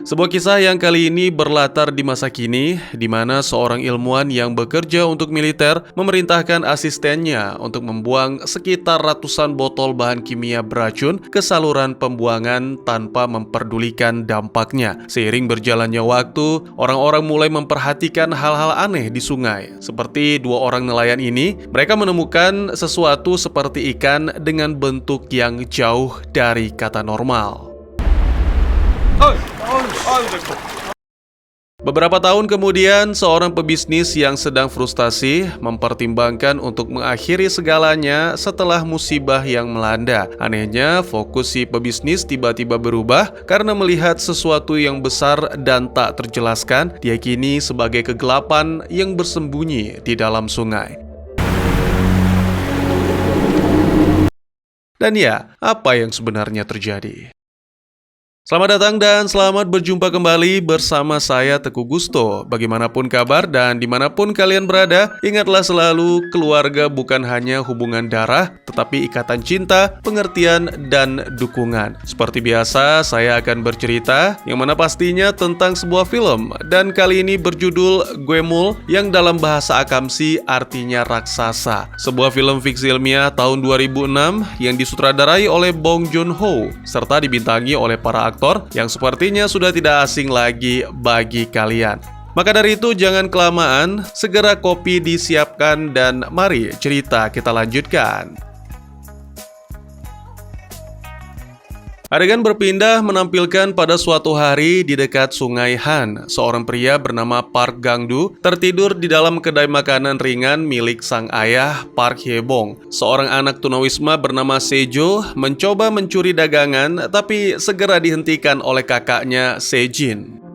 Sebuah kisah yang kali ini berlatar di masa kini, di mana seorang ilmuwan yang bekerja untuk militer memerintahkan asistennya untuk membuang sekitar ratusan botol bahan kimia beracun ke saluran pembuangan tanpa memperdulikan dampaknya. Seiring berjalannya waktu, orang-orang mulai memperhatikan hal-hal aneh di sungai. Seperti dua orang nelayan ini, mereka menemukan sesuatu seperti ikan dengan bentuk yang jauh dari kata normal. Beberapa tahun kemudian, seorang pebisnis yang sedang frustasi mempertimbangkan untuk mengakhiri segalanya setelah musibah yang melanda. Anehnya, fokus si pebisnis tiba-tiba berubah karena melihat sesuatu yang besar dan tak terjelaskan, diyakini sebagai kegelapan yang bersembunyi di dalam sungai. Dan ya, apa yang sebenarnya terjadi? Selamat datang dan selamat berjumpa kembali bersama saya Teguh Gusto. Bagaimanapun kabar dan dimanapun kalian berada, ingatlah selalu keluarga bukan hanya hubungan darah, tetapi ikatan cinta, pengertian, dan dukungan. Seperti biasa, saya akan bercerita yang mana pastinya tentang sebuah film. Dan kali ini berjudul Gwemul yang dalam bahasa Akamsi artinya raksasa. Sebuah film fiksi ilmiah tahun 2006 yang disutradarai oleh Bong Joon-ho serta dibintangi oleh para aktor yang sepertinya sudah tidak asing lagi bagi kalian. Maka dari itu jangan kelamaan, segera kopi disiapkan dan mari cerita kita lanjutkan. Adegan berpindah menampilkan pada suatu hari di dekat Sungai Han. Seorang pria bernama Park Gang-du tertidur di dalam kedai makanan ringan milik sang ayah, Park Hye-bong. Seorang anak tunawisma bernama Sejo mencoba mencuri dagangan, tapi segera dihentikan oleh kakaknya, Sejin.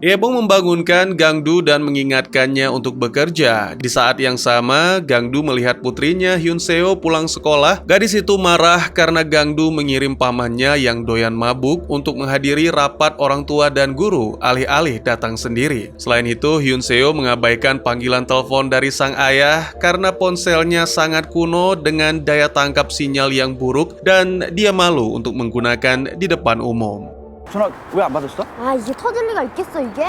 Hye-bong membangunkan Gang-du dan mengingatkannya untuk bekerja. Di saat yang sama, Gang-du melihat putrinya Hyun-seo pulang sekolah. Gadis itu marah karena Gang-du mengirim pamannya yang doyan mabuk untuk menghadiri rapat orang tua dan guru, alih-alih datang sendiri. Selain itu, Hyun-seo mengabaikan panggilan telepon dari sang ayah karena ponselnya sangat kuno dengan daya tangkap sinyal yang buruk dan dia malu untuk menggunakan di depan umum. 전화 왜 안 받았어? 이게 터질 리가 있겠어, 이게?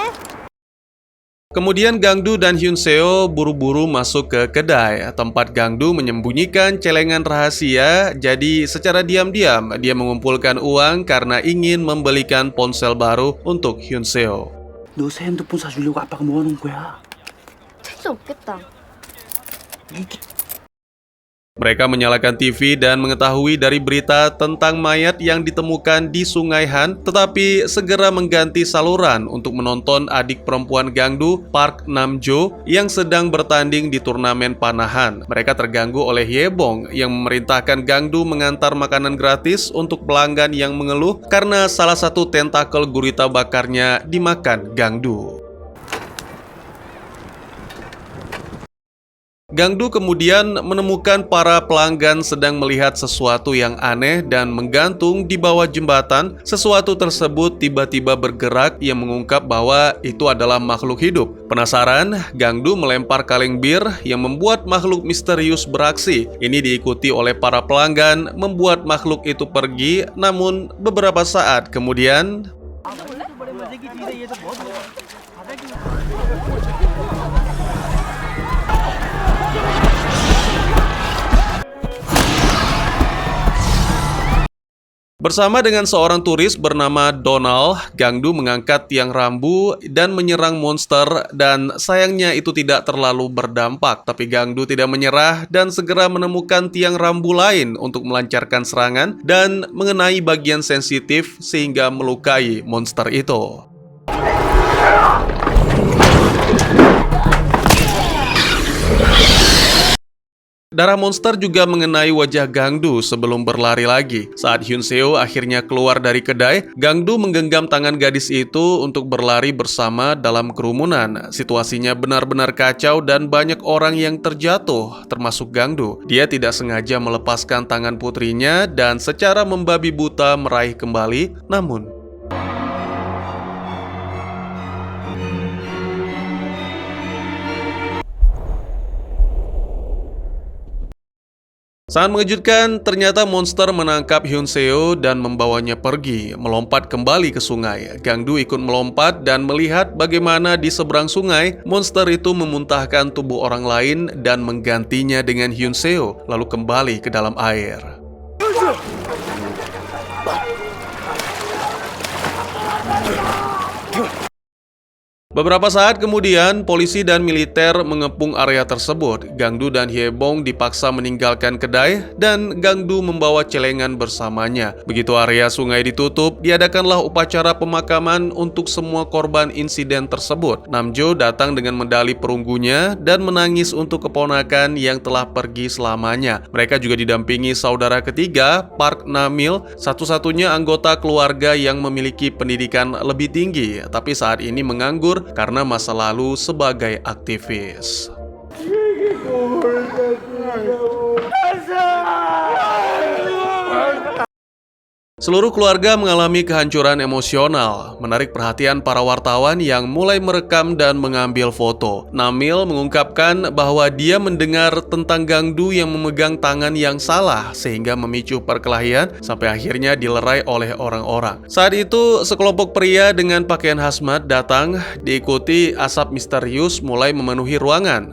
Kemudian Gang-du dan Hyun-seo buru-buru masuk ke kedai. Tempat Gang-du menyembunyikan celengan rahasia, jadi secara diam-diam dia mengumpulkan uang karena ingin membelikan ponsel baru untuk Hyun-seo. 너 새 핸드폰 사주려고 아빠가 모아놓은 거야. 택시 없겠다. Mereka menyalakan TV dan mengetahui dari berita tentang mayat yang ditemukan di Sungai Han, tetapi segera mengganti saluran untuk menonton adik perempuan Gang-du, Park Nam-jo, yang sedang bertanding di turnamen panahan. Mereka terganggu oleh Hye-bong yang memerintahkan Gang-du mengantar makanan gratis untuk pelanggan yang mengeluh karena salah satu tentakel gurita bakarnya dimakan Gang-du. Gang-du kemudian menemukan para pelanggan sedang melihat sesuatu yang aneh dan menggantung di bawah jembatan. Sesuatu tersebut tiba-tiba bergerak yang mengungkap bahwa itu adalah makhluk hidup. Penasaran, Gang-du melempar kaleng bir yang membuat makhluk misterius beraksi. Ini diikuti oleh para pelanggan, membuat makhluk itu pergi, namun beberapa saat kemudian bersama dengan seorang turis bernama Donald, Gang-du mengangkat tiang rambu dan menyerang monster dan sayangnya itu tidak terlalu berdampak. Tapi Gang-du tidak menyerah dan segera menemukan tiang rambu lain untuk melancarkan serangan dan mengenai bagian sensitif sehingga melukai monster itu. Darah monster juga mengenai wajah Gang-du sebelum berlari lagi. Saat Hyun-seo akhirnya keluar dari kedai, Gang-du menggenggam tangan gadis itu untuk berlari bersama dalam kerumunan. Situasinya benar-benar kacau dan banyak orang yang terjatuh, termasuk Gang-du. Dia tidak sengaja melepaskan tangan putrinya dan secara membabi buta meraih kembali, namun Sangat mengejutkan, ternyata monster menangkap Hyun Seo dan membawanya pergi, melompat kembali ke sungai. Gangdu ikut melompat dan melihat bagaimana di seberang sungai, monster itu memuntahkan tubuh orang lain dan menggantinya dengan Hyun Seo, lalu kembali ke dalam air. Beberapa saat kemudian, polisi dan militer mengepung area tersebut. Gangdu dan Hyebong dipaksa meninggalkan kedai dan Gangdu membawa celengan bersamanya. Begitu area sungai ditutup, diadakanlah upacara pemakaman untuk semua korban insiden tersebut. Namjo datang dengan medali perunggunya dan menangis untuk keponakan yang telah pergi selamanya. Mereka juga didampingi saudara ketiga, Park Namil, satu-satunya anggota keluarga yang memiliki pendidikan lebih tinggi, tapi saat ini menganggur karena masa lalu sebagai aktivis. Seluruh keluarga mengalami kehancuran emosional, menarik perhatian para wartawan yang mulai merekam dan mengambil foto. Namil mengungkapkan bahwa dia mendengar tentang Gangdu yang memegang tangan yang salah sehingga memicu perkelahian sampai akhirnya dilerai oleh orang-orang. Saat itu, sekelompok pria dengan pakaian hazmat datang, diikuti asap misterius mulai memenuhi ruangan.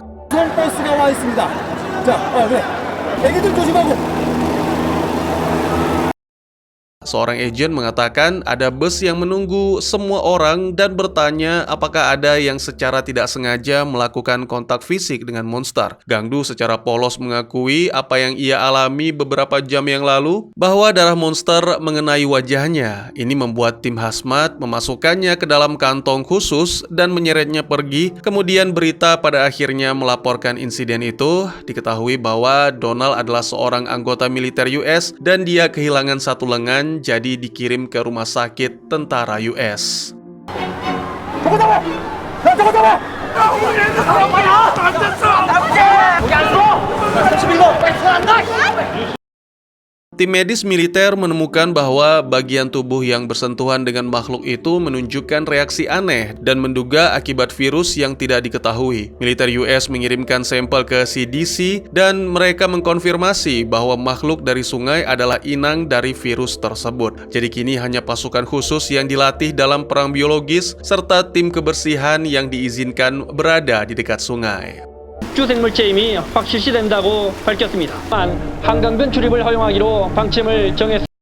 Seorang agen mengatakan ada bus yang menunggu semua orang dan bertanya apakah ada yang secara tidak sengaja melakukan kontak fisik dengan monster. Gangdu secara polos mengakui apa yang ia alami beberapa jam yang lalu, bahwa darah monster mengenai wajahnya. Ini membuat tim hazmat memasukkannya ke dalam kantong khusus dan menyeretnya pergi. Kemudian berita pada akhirnya melaporkan insiden itu. Diketahui bahwa Donald adalah seorang anggota militer US dan dia kehilangan satu lengan, jadi dikirim ke rumah sakit tentara US. Tim medis militer menemukan bahwa bagian tubuh yang bersentuhan dengan makhluk itu menunjukkan reaksi aneh dan menduga akibat virus yang tidak diketahui. Militer US mengirimkan sampel ke CDC dan mereka mengkonfirmasi bahwa makhluk dari sungai adalah inang dari virus tersebut. Jadi kini hanya pasukan khusus yang dilatih dalam perang biologis serta tim kebersihan yang diizinkan berada di dekat sungai. 주생물체 이미 확 실시된다고 밝혔습니다. 한강변 출입을 허용하기로 방침을 정했습니다.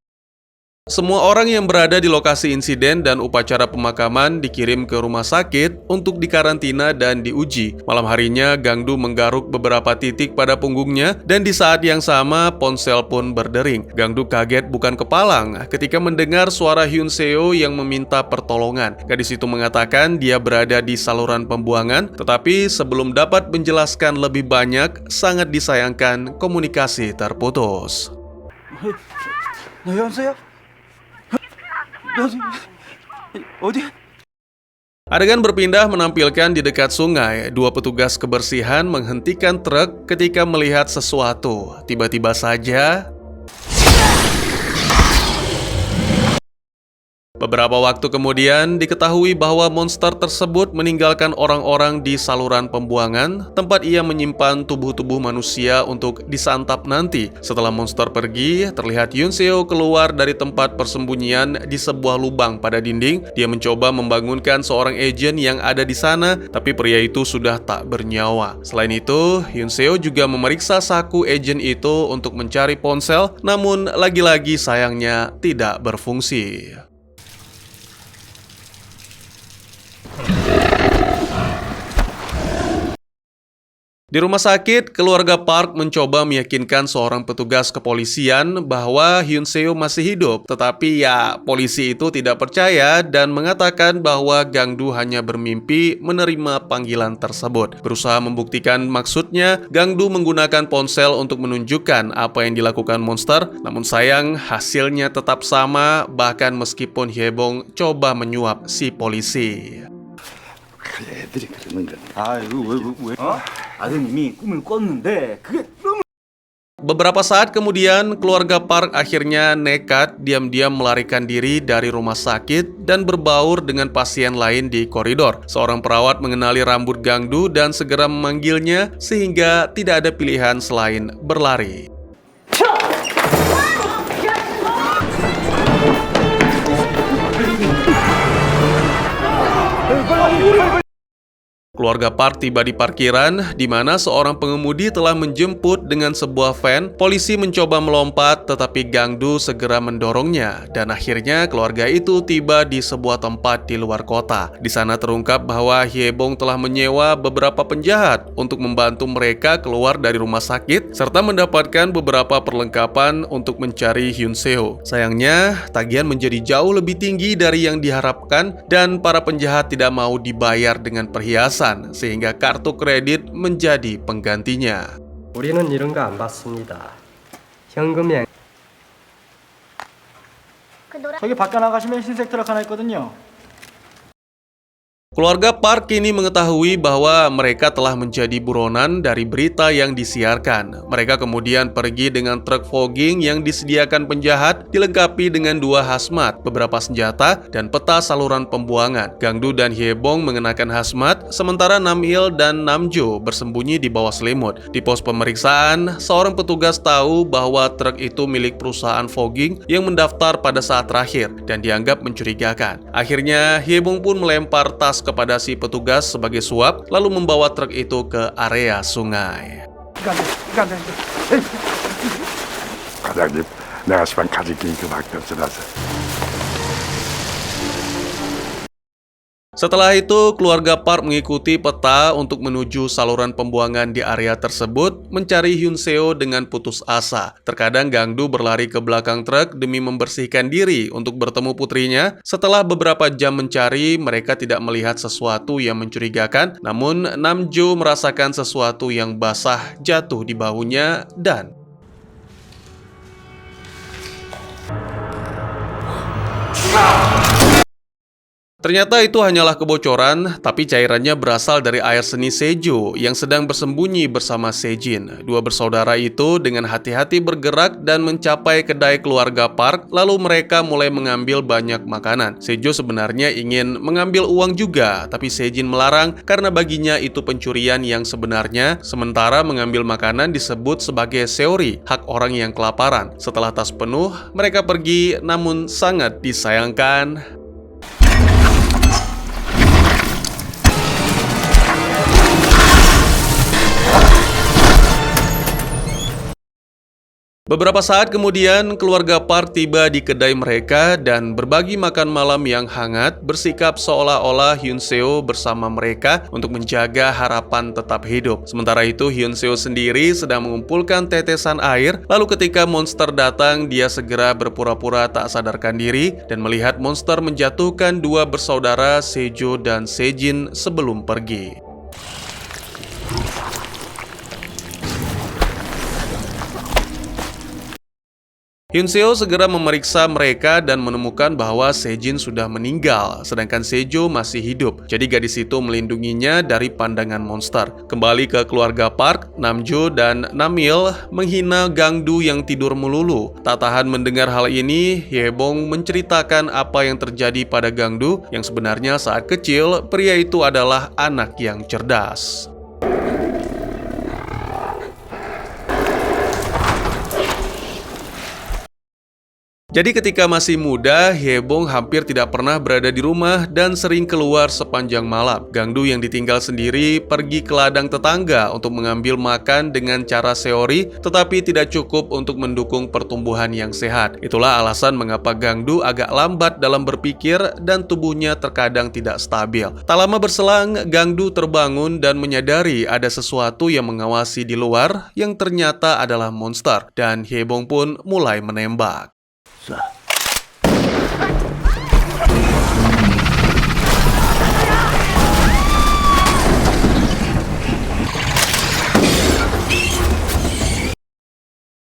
Semua orang yang berada di lokasi insiden dan upacara pemakaman dikirim ke rumah sakit untuk dikarantina dan diuji. Malam harinya, Gangdu menggaruk beberapa titik pada punggungnya dan di saat yang sama ponsel pun berdering. Gangdu kaget bukan kepalang ketika mendengar suara Hyun Seo yang meminta pertolongan. Gadis itu mengatakan dia berada di saluran pembuangan, tetapi sebelum dapat menjelaskan lebih banyak, sangat disayangkan komunikasi terputus. Adegan berpindah menampilkan di dekat sungai, dua petugas kebersihan menghentikan truk ketika melihat sesuatu. Tiba-tiba saja, beberapa waktu kemudian diketahui bahwa monster tersebut meninggalkan orang-orang di saluran pembuangan, tempat ia menyimpan tubuh-tubuh manusia untuk disantap nanti. Setelah monster pergi, terlihat Hyun Seo keluar dari tempat persembunyian di sebuah lubang pada dinding. Dia mencoba membangunkan seorang agen yang ada di sana, tapi pria itu sudah tak bernyawa. Selain itu, Hyun Seo juga memeriksa saku agen itu untuk mencari ponsel, namun lagi-lagi sayangnya tidak berfungsi. Di rumah sakit, keluarga Park mencoba meyakinkan seorang petugas kepolisian bahwa Hyun Seo masih hidup. Tetapi ya, polisi itu tidak percaya dan mengatakan bahwa Gangdu hanya bermimpi menerima panggilan tersebut. Berusaha membuktikan maksudnya, Gangdu menggunakan ponsel untuk menunjukkan apa yang dilakukan monster. Namun sayang, hasilnya tetap sama, bahkan meskipun Hyebong coba menyuap si polisi. 애들이 그러는 거야. 왜? 아드님이 꿈을 꿨는데 그게 너무. Beberapa saat kemudian, keluarga Park akhirnya nekat diam-diam melarikan diri dari rumah sakit dan berbaur dengan pasien lain di koridor. Seorang perawat mengenali rambut Gangdu dan segera memanggilnya sehingga tidak ada pilihan selain berlari. Keluarga Park tiba di parkiran, di mana seorang pengemudi telah menjemput dengan sebuah van. Polisi mencoba melompat, tetapi Gangdu segera mendorongnya, dan akhirnya keluarga itu tiba di sebuah tempat di luar kota. Di sana terungkap bahwa Hyebong telah menyewa beberapa penjahat untuk membantu mereka keluar dari rumah sakit, serta mendapatkan beberapa perlengkapan untuk mencari Hyun Seo. Sayangnya, tagihan menjadi jauh lebih tinggi dari yang diharapkan, dan para penjahat tidak mau dibayar dengan perhiasan, sehingga kartu kredit menjadi penggantinya. 우리는 이런 거 안 받습니다. 현금이 저기 밖에 나가시면 흰색 트럭 하나 있거든요. Keluarga Park kini mengetahui bahwa mereka telah menjadi buronan dari berita yang disiarkan. Mereka kemudian pergi dengan truk fogging yang disediakan penjahat, dilengkapi dengan 2 hazmat, beberapa senjata, dan peta saluran pembuangan. Gangdu dan Hyebong mengenakan hazmat, sementara Namil dan Namjo bersembunyi di bawah selimut. Di pos pemeriksaan, seorang petugas tahu bahwa truk itu milik perusahaan fogging yang mendaftar pada saat terakhir dan dianggap mencurigakan. Akhirnya, Hyebong pun melempar tas kepada si petugas sebagai suap, lalu membawa truk itu ke area sungai. 과장님, 내가 시방 가지기 그밖에 없어서. Setelah itu, keluarga Park mengikuti peta untuk menuju saluran pembuangan di area tersebut, mencari Hyun Seo dengan putus asa. Terkadang Gangdu berlari ke belakang truk demi membersihkan diri untuk bertemu putrinya. Setelah beberapa jam mencari, mereka tidak melihat sesuatu yang mencurigakan, namun Namjo merasakan sesuatu yang basah jatuh di bahunya dan ternyata itu hanyalah kebocoran, tapi cairannya berasal dari air seni Sejo yang sedang bersembunyi bersama Sejin. Dua bersaudara itu dengan hati-hati bergerak dan mencapai kedai keluarga Park, lalu mereka mulai mengambil banyak makanan. Sejo sebenarnya ingin mengambil uang juga, tapi Sejin melarang karena baginya itu pencurian yang sebenarnya, sementara mengambil makanan disebut sebagai seori, hak orang yang kelaparan. Setelah tas penuh, mereka pergi, namun sangat disayangkan, beberapa saat kemudian, keluarga Park tiba di kedai mereka dan berbagi makan malam yang hangat, bersikap seolah-olah Hyun Seo bersama mereka untuk menjaga harapan tetap hidup. Sementara itu, Hyun Seo sendiri sedang mengumpulkan tetesan air, lalu ketika monster datang, dia segera berpura-pura tak sadarkan diri dan melihat monster menjatuhkan 2 bersaudara Sejo dan Sejin sebelum pergi. Hyun Seo segera memeriksa mereka dan menemukan bahwa Sejin sudah meninggal, sedangkan Sejo masih hidup. Jadi gadis itu melindunginya dari pandangan monster. Kembali ke keluarga Park, Namjo dan Namil menghina Gangdu yang tidur melulu. Tak tahan mendengar hal ini, Hyebong menceritakan apa yang terjadi pada Gangdu, yang sebenarnya saat kecil, pria itu adalah anak yang cerdas. Jadi ketika masih muda, Hyebong hampir tidak pernah berada di rumah dan sering keluar sepanjang malam. Gangdu yang ditinggal sendiri pergi ke ladang tetangga untuk mengambil makan dengan cara seori, tetapi tidak cukup untuk mendukung pertumbuhan yang sehat. Itulah alasan mengapa Gangdu agak lambat dalam berpikir dan tubuhnya terkadang tidak stabil. Tak lama berselang, Gangdu terbangun dan menyadari ada sesuatu yang mengawasi di luar yang ternyata adalah monster, dan Hyebong pun mulai menembak.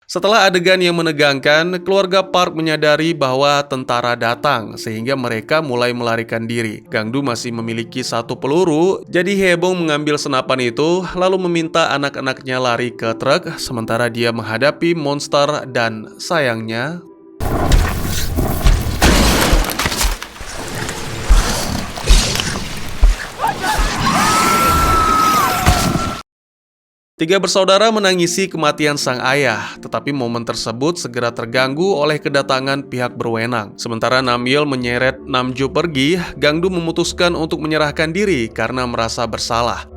Setelah adegan yang menegangkan, keluarga Park menyadari bahwa tentara datang, sehingga mereka mulai melarikan diri. Gangdu masih memiliki 1 peluru, jadi Hyebong mengambil senapan itu, lalu meminta anak-anaknya lari ke truk, sementara dia menghadapi monster dan sayangnya Tiga bersaudara menangisi kematian sang ayah, tetapi momen tersebut segera terganggu oleh kedatangan pihak berwenang. Sementara Namil menyeret Namjo pergi, Gangdu memutuskan untuk menyerahkan diri karena merasa bersalah.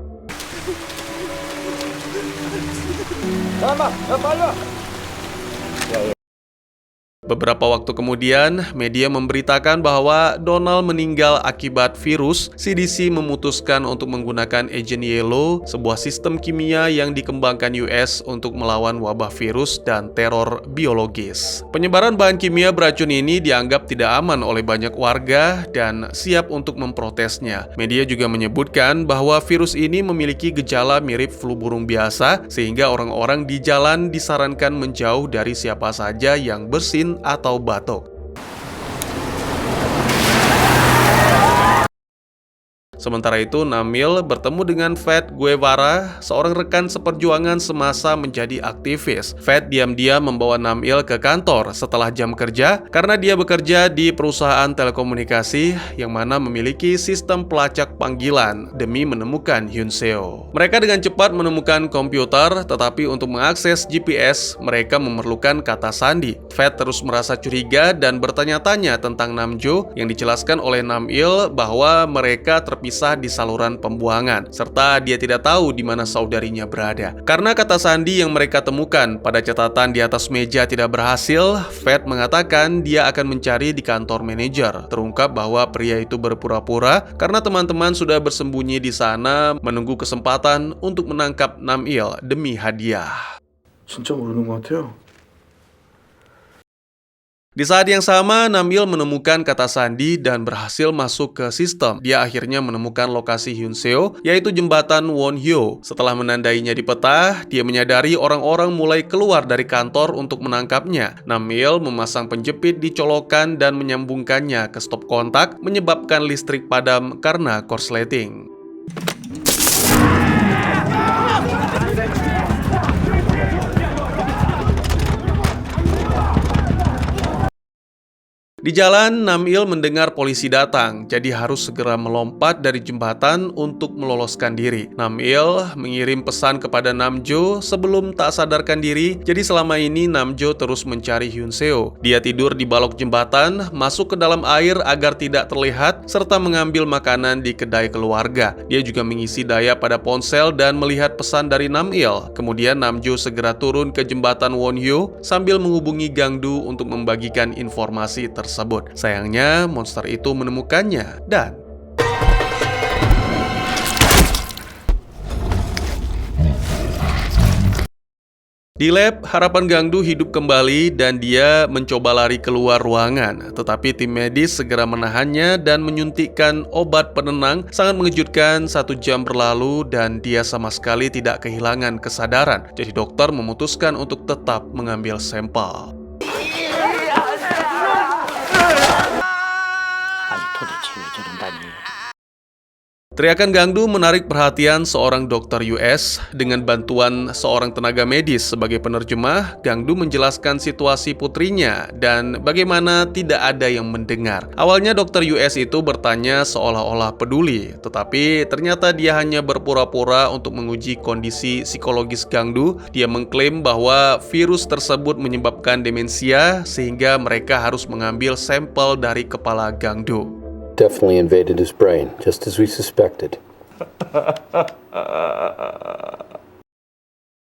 Beberapa waktu kemudian, media memberitakan bahwa Donald meninggal akibat virus. CDC memutuskan untuk menggunakan Agent Yellow, sebuah sistem kimia yang dikembangkan US untuk melawan wabah virus dan teror biologis. Penyebaran bahan kimia beracun ini dianggap tidak aman oleh banyak warga dan siap untuk memprotesnya. Media juga menyebutkan bahwa virus ini memiliki gejala mirip flu burung biasa, sehingga orang-orang di jalan disarankan menjauh dari siapa saja yang bersin atau batuk. Sementara itu, Namil bertemu dengan Fat Guevara, seorang rekan seperjuangan semasa menjadi aktivis. Fat diam-diam membawa Namil ke kantor setelah jam kerja karena dia bekerja di perusahaan telekomunikasi yang mana memiliki sistem pelacak panggilan demi menemukan Hyun Seo. Mereka dengan cepat menemukan komputer, tetapi untuk mengakses GPS, mereka memerlukan kata sandi. Fat terus merasa curiga dan bertanya-tanya tentang Namjo yang dijelaskan oleh Namil bahwa mereka terpisah di saluran pembuangan, serta dia tidak tahu di mana saudarinya berada. Karena kata sandi yang mereka temukan pada catatan di atas meja tidak berhasil, Fat mengatakan dia akan mencari di kantor manajer. Terungkap bahwa pria itu berpura-pura karena teman-teman sudah bersembunyi di sana menunggu kesempatan untuk menangkap Namil demi hadiah. 진짜 모르는 것 같아요. Di saat yang sama, Namil menemukan kata sandi dan berhasil masuk ke sistem. Dia akhirnya menemukan lokasi Hyun Seo, yaitu jembatan Wonhyo. Setelah menandainya di peta, dia menyadari orang-orang mulai keluar dari kantor untuk menangkapnya. Namil memasang penjepit di colokan dan menyambungkannya ke stop kontak, menyebabkan listrik padam karena korsleting. Di jalan, Namil mendengar polisi datang, jadi harus segera melompat dari jembatan untuk meloloskan diri. Namil mengirim pesan kepada Namjo sebelum tak sadarkan diri, jadi selama ini Namjo terus mencari Hyun Seo. Dia tidur di balok jembatan, masuk ke dalam air agar tidak terlihat, serta mengambil makanan di kedai keluarga. Dia juga mengisi daya pada ponsel dan melihat pesan dari Namil. Kemudian Namjo segera turun ke jembatan Wonhyo sambil menghubungi Gangdu untuk membagikan informasi tersebut. Sayangnya, monster itu menemukannya dan di lab, harapan Gangdu hidup kembali dan dia mencoba lari keluar ruangan. Tetapi tim medis segera menahannya dan menyuntikkan obat penenang. Sangat mengejutkan, 1 jam berlalu dan dia sama sekali tidak kehilangan kesadaran. Jadi dokter memutuskan untuk tetap mengambil sampel. Teriakan Gangdu menarik perhatian seorang dokter US. Dengan bantuan seorang tenaga medis sebagai penerjemah, Gangdu menjelaskan situasi putrinya dan bagaimana tidak ada yang mendengar. Awalnya dokter US itu bertanya seolah-olah peduli, tetapi ternyata dia hanya berpura-pura untuk menguji kondisi psikologis Gangdu. Dia mengklaim bahwa virus tersebut menyebabkan demensia sehingga mereka harus mengambil sampel dari kepala Gangdu. Definitely invaded his brain, just as we suspected.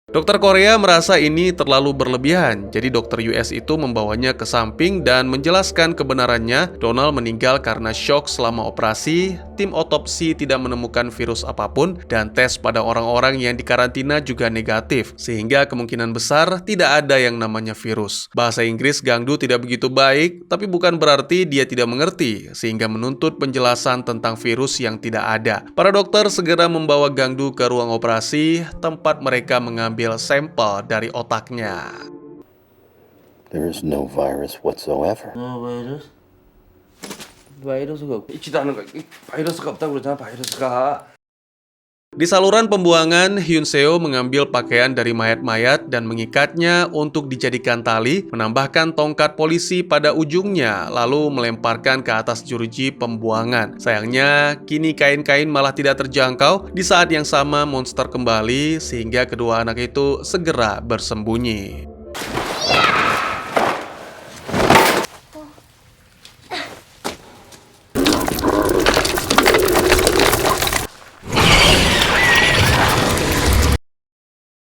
Dokter Korea merasa ini terlalu berlebihan, jadi dokter US itu membawanya ke samping dan menjelaskan kebenarannya. Donald meninggal karena shock selama operasi, tim otopsi tidak menemukan virus apapun, dan tes pada orang-orang yang dikarantina juga negatif, sehingga kemungkinan besar tidak ada yang namanya virus. Bahasa Inggris Gangdu tidak begitu baik, tapi bukan berarti dia tidak mengerti, sehingga menuntut penjelasan tentang virus yang tidak ada. Para dokter segera membawa Gangdu ke ruang operasi, tempat mereka mengambil sampel dari otaknya. There is no virus whatsoever. 바이러스가 있지도 않은 거야. 바이러스가 없다고 그러잖아, 바이러스가. Di saluran pembuangan, Hyun Seo mengambil pakaian dari mayat-mayat dan mengikatnya untuk dijadikan tali, menambahkan tongkat polisi pada ujungnya, lalu melemparkan ke atas jeruji pembuangan. Sayangnya, kini kain-kain malah tidak terjangkau. Di saat yang sama, monster kembali sehingga kedua anak itu segera bersembunyi.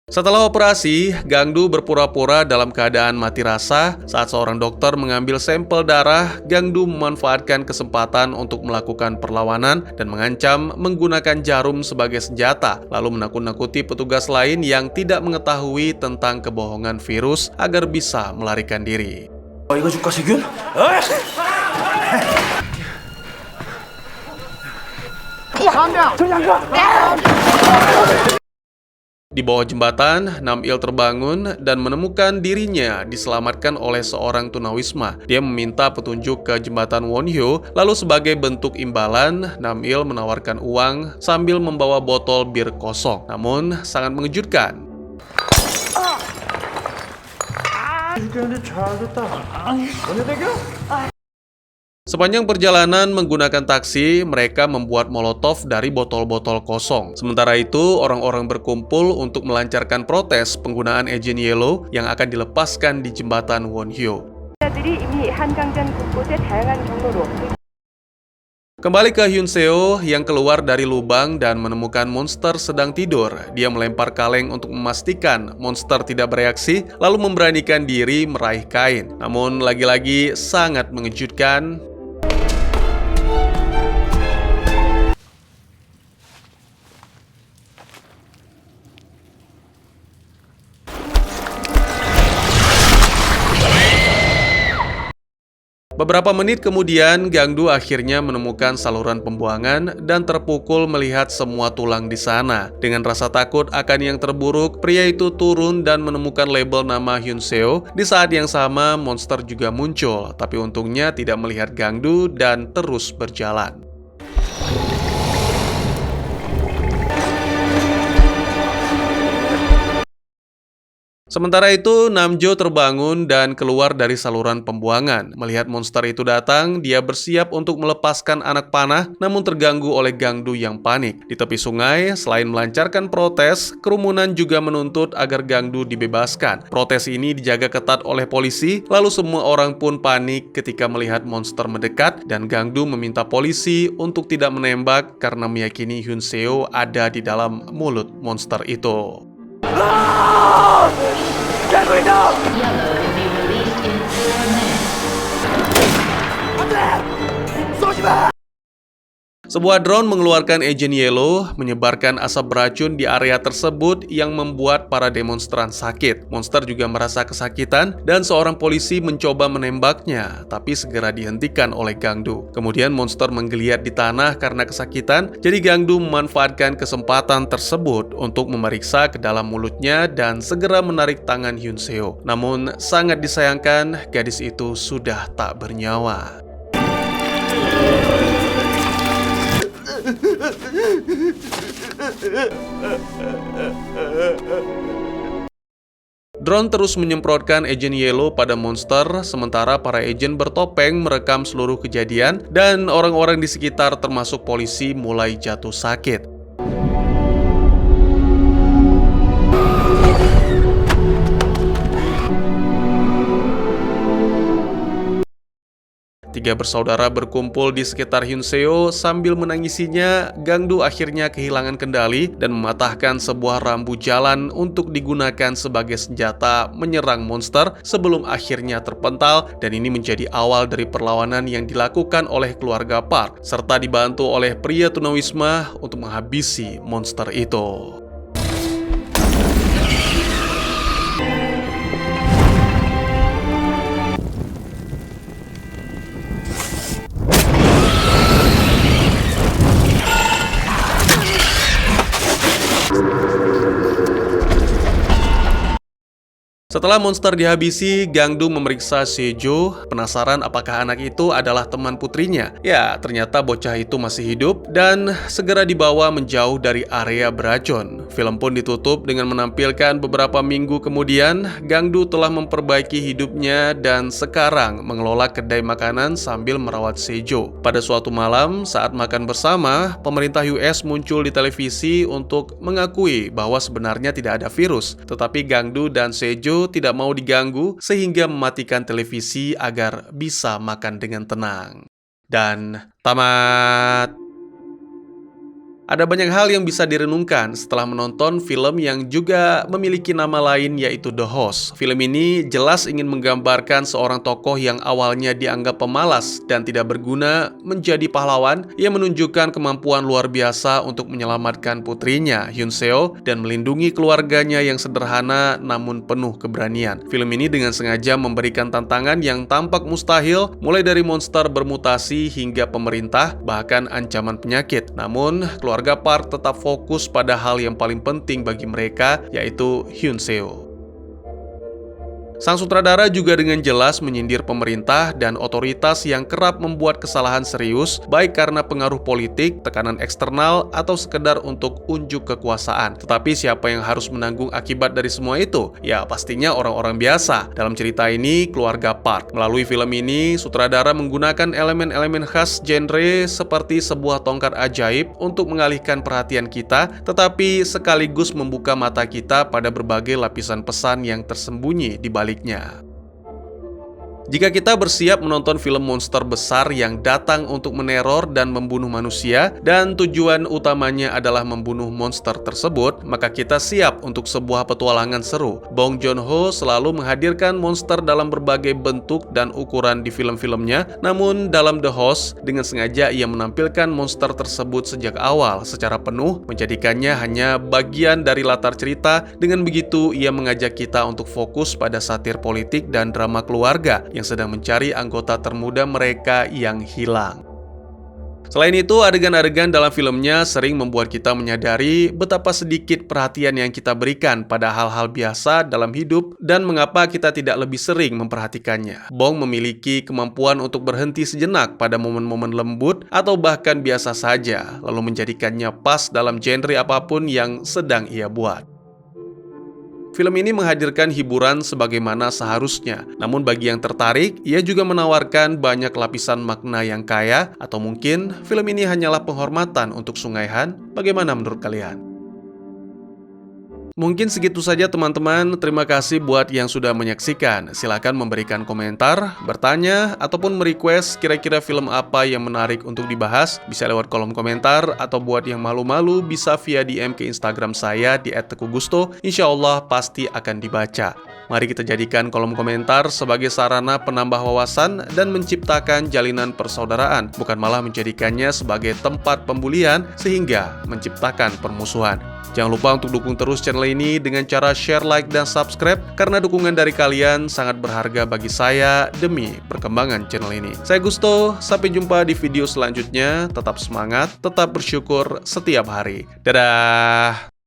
Setelah operasi, Gangdu berpura-pura dalam keadaan mati rasa. Saat seorang dokter mengambil sampel darah, Gangdu memanfaatkan kesempatan untuk melakukan perlawanan dan mengancam menggunakan jarum sebagai senjata, lalu menakut-nakuti petugas lain yang tidak mengetahui tentang kebohongan virus agar bisa melarikan diri. 이거 줄까 세균? Di bawah jembatan, Nam-il terbangun dan menemukan dirinya diselamatkan oleh seorang tunawisma. Dia meminta petunjuk ke jembatan Wonhyo, lalu sebagai bentuk imbalan, Nam-il menawarkan uang sambil membawa botol bir kosong. Namun, sangat mengejutkan. Sepanjang perjalanan menggunakan taksi, mereka membuat molotov dari botol-botol kosong. Sementara itu, orang-orang berkumpul untuk melancarkan protes penggunaan Agent Yellow yang akan dilepaskan di jembatan Wonhyo. Kembali ke Hyun Seo yang keluar dari lubang dan menemukan monster sedang tidur. Dia melempar kaleng untuk memastikan monster tidak bereaksi, lalu memberanikan diri meraih kain. Namun lagi-lagi sangat mengejutkan. Beberapa menit kemudian, Gangdu akhirnya menemukan saluran pembuangan dan terpukul melihat semua tulang di sana. Dengan rasa takut akan yang terburuk, pria itu turun dan menemukan label nama Hyun Seo. Di saat yang sama, monster juga muncul, tapi untungnya tidak melihat Gangdu dan terus berjalan. Sementara itu, Namjo terbangun dan keluar dari saluran pembuangan. Melihat monster itu datang, dia bersiap untuk melepaskan anak panah, namun terganggu oleh Gangdu yang panik. Di tepi sungai, selain melancarkan protes, kerumunan juga menuntut agar Gangdu dibebaskan. Protes ini dijaga ketat oleh polisi, lalu semua orang pun panik ketika melihat monster mendekat, dan Gangdu meminta polisi untuk tidak menembak karena meyakini Hyun Seo ada di dalam mulut monster itu. Sebuah drone mengeluarkan Agent Yellow, menyebarkan asap beracun di area tersebut yang membuat para demonstran sakit. Monster juga merasa kesakitan dan seorang polisi mencoba menembaknya, tapi segera dihentikan oleh Gangdu. Kemudian monster menggeliat di tanah karena kesakitan, jadi Gangdu memanfaatkan kesempatan tersebut untuk memeriksa ke dalam mulutnya dan segera menarik tangan Hyun Seo. Namun sangat disayangkan, gadis itu sudah tak bernyawa. Drone terus menyemprotkan Agent Yellow pada monster, sementara para agent bertopeng merekam seluruh kejadian dan orang-orang di sekitar termasuk polisi mulai jatuh sakit. Tiga bersaudara berkumpul di sekitar Hyun Seo sambil menangisinya. Gangdu akhirnya kehilangan kendali dan mematahkan sebuah rambu jalan untuk digunakan sebagai senjata menyerang monster sebelum akhirnya terpental, dan ini menjadi awal dari perlawanan yang dilakukan oleh keluarga Park serta dibantu oleh pria tunawisma untuk menghabisi monster itu. Setelah monster dihabisi, Gangdu memeriksa Sejo, penasaran apakah anak itu adalah teman putrinya. Ya, ternyata bocah itu masih hidup dan segera dibawa menjauh dari area beracun. Film pun ditutup dengan menampilkan beberapa minggu kemudian, Gangdu telah memperbaiki hidupnya dan sekarang mengelola kedai makanan sambil merawat Sejo. Pada suatu malam, saat makan bersama, pemerintah US muncul di televisi untuk mengakui bahwa sebenarnya tidak ada virus, tetapi Gangdu dan Sejo tidak mau diganggu sehingga mematikan televisi agar bisa makan dengan tenang. Dan tamat. Ada banyak hal yang bisa direnungkan setelah menonton film yang juga memiliki nama lain yaitu The Host. Film ini jelas ingin menggambarkan seorang tokoh yang awalnya dianggap pemalas dan tidak berguna menjadi pahlawan yang menunjukkan kemampuan luar biasa untuk menyelamatkan putrinya, Hyun Seo, dan melindungi keluarganya yang sederhana namun penuh keberanian. Film ini dengan sengaja memberikan tantangan yang tampak mustahil, mulai dari monster bermutasi hingga pemerintah, bahkan ancaman penyakit. Namun, keluarga Park tetap fokus pada hal yang paling penting bagi mereka, yaitu Hyun Seo. Sang sutradara juga dengan jelas menyindir pemerintah dan otoritas yang kerap membuat kesalahan serius, baik karena pengaruh politik, tekanan eksternal, atau sekedar untuk unjuk kekuasaan. Tetapi siapa yang harus menanggung akibat dari semua itu? Ya, pastinya orang-orang biasa. Dalam cerita ini, keluarga Park. Melalui film ini, sutradara menggunakan elemen-elemen khas genre seperti sebuah tongkat ajaib untuk mengalihkan perhatian kita, tetapi sekaligus membuka mata kita pada berbagai lapisan pesan yang tersembunyi di balik. Jika kita bersiap menonton film monster besar yang datang untuk meneror dan membunuh manusia, dan tujuan utamanya adalah membunuh monster tersebut, maka kita siap untuk sebuah petualangan seru. Bong Joon-ho selalu menghadirkan monster dalam berbagai bentuk dan ukuran di film-filmnya, namun dalam The Host, dengan sengaja ia menampilkan monster tersebut sejak awal secara penuh, menjadikannya hanya bagian dari latar cerita. Dengan begitu, ia mengajak kita untuk fokus pada satir politik dan drama keluarga yang sedang mencari anggota termuda mereka yang hilang. Selain itu, adegan-adegan dalam filmnya sering membuat kita menyadari betapa sedikit perhatian yang kita berikan pada hal-hal biasa dalam hidup dan mengapa kita tidak lebih sering memperhatikannya. Bong memiliki kemampuan untuk berhenti sejenak pada momen-momen lembut atau bahkan biasa saja, lalu menjadikannya pas dalam genre apapun yang sedang ia buat. Film ini menghadirkan hiburan sebagaimana seharusnya, namun bagi yang tertarik, ia juga menawarkan banyak lapisan makna yang kaya, atau mungkin film ini hanyalah penghormatan untuk Sungai Han. Bagaimana menurut kalian? Mungkin segitu saja teman-teman, terima kasih buat yang sudah menyaksikan. Silahkan memberikan komentar, bertanya, ataupun merequest kira-kira film apa yang menarik untuk dibahas. Bisa lewat kolom komentar, atau buat yang malu-malu bisa via DM ke Instagram saya di @tekugusto. Insya Allah pasti akan dibaca. Mari kita jadikan kolom komentar sebagai sarana penambah wawasan dan menciptakan jalinan persaudaraan, bukan malah menjadikannya sebagai tempat pembulian sehingga menciptakan permusuhan. Jangan lupa untuk dukung terus channel ini dengan cara share, like, dan subscribe, karena dukungan dari kalian sangat berharga bagi saya demi perkembangan channel ini. Saya Gusto, sampai jumpa di video selanjutnya. Tetap semangat, tetap bersyukur setiap hari. Dadah!